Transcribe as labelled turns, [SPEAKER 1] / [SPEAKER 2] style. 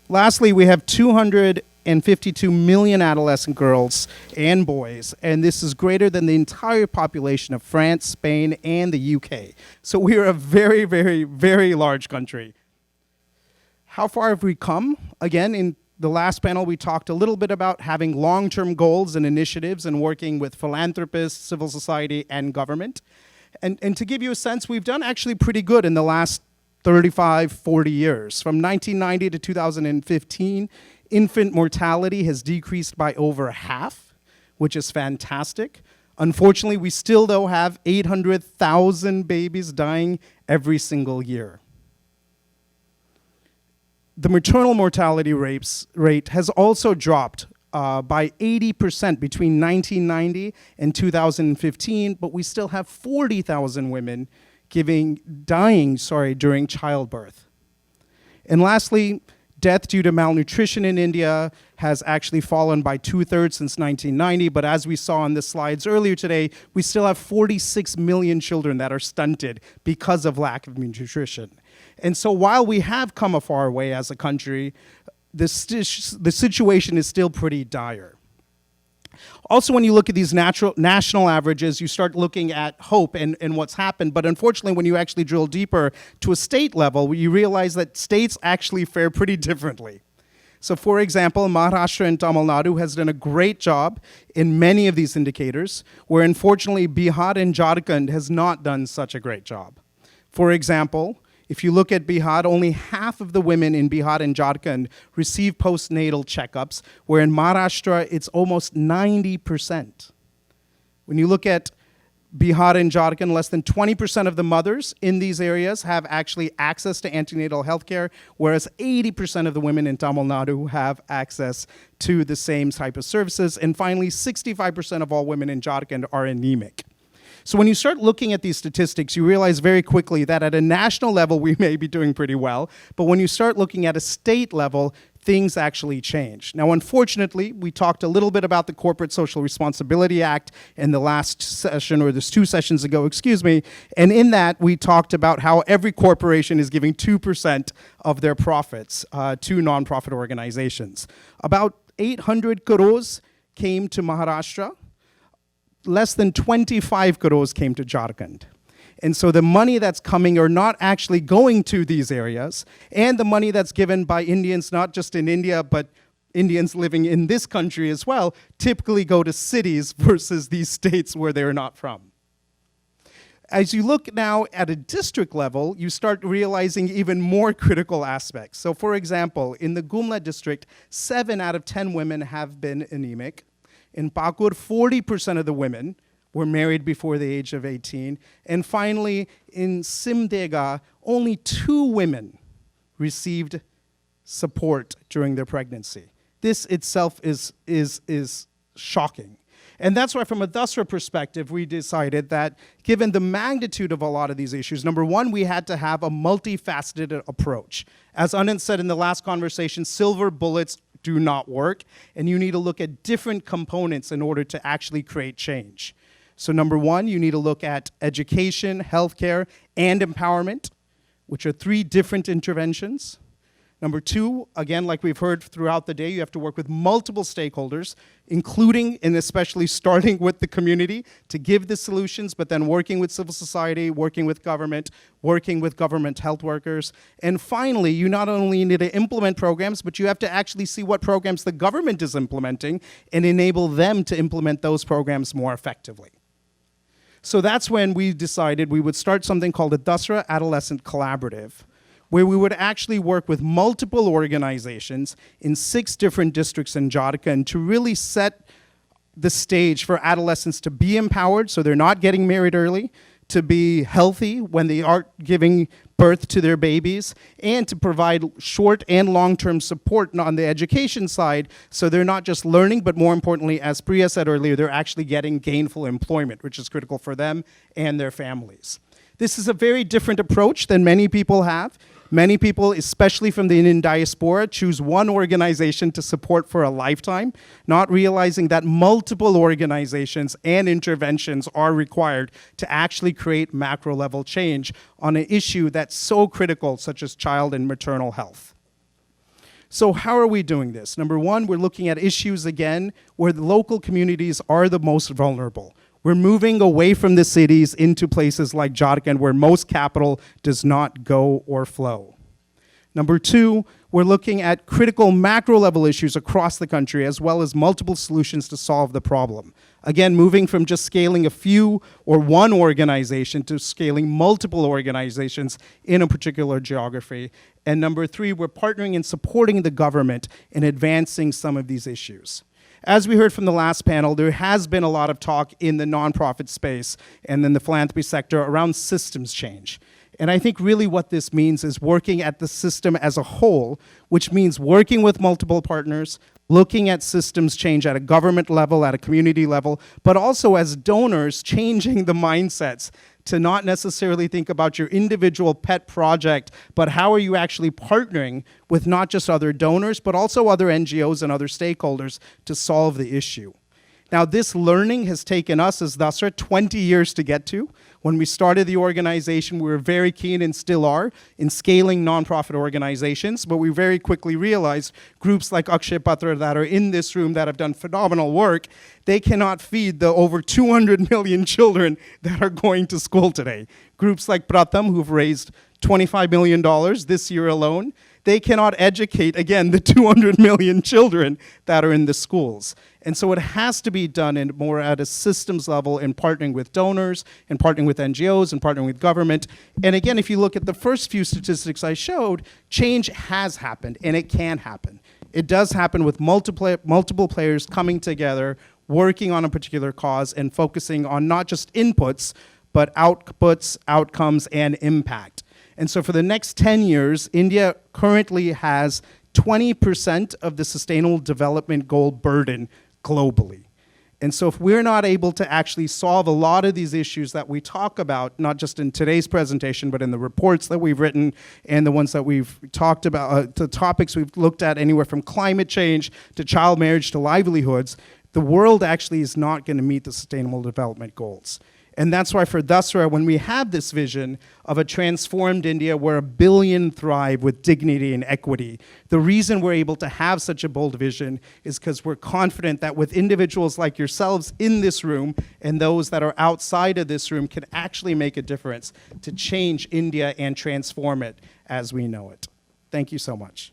[SPEAKER 1] Lastly, we have 252 million adolescent girls and boys, and this is greater than the entire population of France, Spain, and the UK. So we are a very, very, very large country. How far have we come? Again, in the last panel, we talked a little bit about having long-term goals and initiatives and working with philanthropists, civil society, and government. And to give you a sense, we've done actually pretty good in the last 35, 40 years. From 1990 to 2015, infant mortality has decreased by over half, which is fantastic. Unfortunately, we still, though, have 800,000 babies dying every single year. The maternal mortality rate has also dropped by 80% between 1990 and 2015, but we still have 40,000 women dying during childbirth. And lastly, death due to malnutrition in India has actually fallen by 2/3 since 1990, but as we saw on the slides earlier today, we still have 46 million children that are stunted because of lack of nutrition. And so while we have come a far way as a country, the situation is still pretty dire. Also, when you look at these national averages, you start looking at hope and what's happened. But unfortunately, when you actually drill deeper to a state level, you realize that states actually fare pretty differently. So for example, Maharashtra and Tamil Nadu has done a great job in many of these indicators, where unfortunately Bihar and Jharkhand has not done such a great job. For example, if you look at Bihar, only half of the women in Bihar and Jharkhand receive postnatal checkups, where in Maharashtra, it's almost 90%. When you look at Bihar and Jharkhand, less than 20% of the mothers in these areas have actually access to antenatal health care, whereas 80% of the women in Tamil Nadu have access to the same type of services. And finally, 65% of all women in Jharkhand are anemic. So when you start looking at these statistics, you realize very quickly that at a national level, we may be doing pretty well. But when you start looking at a state level, things actually change. Now, unfortunately, we talked a little bit about the Corporate Social Responsibility Act in the last session, or this 2 sessions ago, excuse me. And in that, we talked about how every corporation is giving 2% of their profits to nonprofit organizations. About 800 crores came to Maharashtra. Less than 25 crores came to Jharkhand. And so the money that's coming are not actually going to these areas, and the money that's given by Indians, not just in India, but Indians living in this country as well, typically go to cities versus these states where they're not from. As you look now at a district level, you start realizing even more critical aspects. So for example, in the Gumla district, 7 out of 10 women have been anemic. In Pakur, 40% of the women were married before the age of 18. And finally, in Simdega, only 2 women received support during their pregnancy. This itself is shocking. And that's why from a Dasra perspective, we decided that given the magnitude of a lot of these issues, number one, we had to have a multifaceted approach. As Anand said in the last conversation, silver bullets do not work, and you need to look at different components in order to actually create change. So number one, you need to look at education, healthcare, and empowerment, which are 3 different interventions. Number 2, again, like we've heard throughout the day, you have to work with multiple stakeholders, including and especially starting with the community to give the solutions, but then working with civil society, working with government health workers. And finally, you not only need to implement programs, but you have to actually see what programs the government is implementing and enable them to implement those programs more effectively. So that's when we decided we would start something called the Dasra Adolescent Collaborative, where we would actually work with multiple organizations in 6 different districts in Jharkhand to really set the stage for adolescents to be empowered so they're not getting married early, to be healthy when they are giving birth to their babies, and to provide short and long-term support on the education side so they're not just learning, but more importantly, as Priya said earlier, they're actually getting gainful employment, which is critical for them and their families. This is a very different approach than many people have. Many people, especially from the Indian diaspora, choose one organization to support for a lifetime, not realizing that multiple organizations and interventions are required to actually create macro-level change on an issue that's so critical, such as child and maternal health. So how are we doing this? Number one, we're looking at issues, again, where the local communities are the most vulnerable. We're moving away from the cities into places like Jharkhand, where most capital does not go or flow. Number two, we're looking at critical macro-level issues across the country, as well as multiple solutions to solve the problem. Again, moving from just scaling a few or one organization to scaling multiple organizations in a particular geography. And number three, we're partnering and supporting the government in advancing some of these issues. As we heard from the last panel, there has been a lot of talk in the nonprofit space and in the philanthropy sector around systems change. And I think really what this means is working at the system as a whole, which means working with multiple partners, looking at systems change at a government level, at a community level, but also as donors, changing the mindsets to not necessarily think about your individual pet project, but how are you actually partnering with not just other donors, but also other NGOs and other stakeholders to solve the issue. Now, this learning has taken us as Dasra 20 years to get to. When we started the organization, we were very keen, and still are, in scaling nonprofit organizations, but we very quickly realized groups like Akshay Patra that are in this room that have done phenomenal work, they cannot feed the over 200 million children that are going to school today. Groups like Pratham, who've raised $25 million this year alone, they cannot educate, again, the 200 million children that are in the schools. And so it has to be done in more at a systems level in partnering with donors, and partnering with NGOs, and partnering with government. And again, if you look at the first few statistics I showed, change has happened, and it can happen. It does happen with multiple players coming together, working on a particular cause, and focusing on not just inputs, but outputs, outcomes, and impact. And so for the next 10 years, India currently has 20% of the Sustainable Development Goal burden globally. And so if we're not able to actually solve a lot of these issues that we talk about, not just in today's presentation, but in the reports that we've written and the ones that we've talked about, the topics we've looked at anywhere from climate change to child marriage to livelihoods, the world actually is not going to meet the Sustainable Development Goals. And that's why for Dasra, when we have this vision of a transformed India where 1 billion thrive with dignity and equity, the reason we're able to have such a bold vision is because we're confident that with individuals like yourselves in this room and those that are outside of this room can actually make a difference to change India and transform it as we know it. Thank you so much.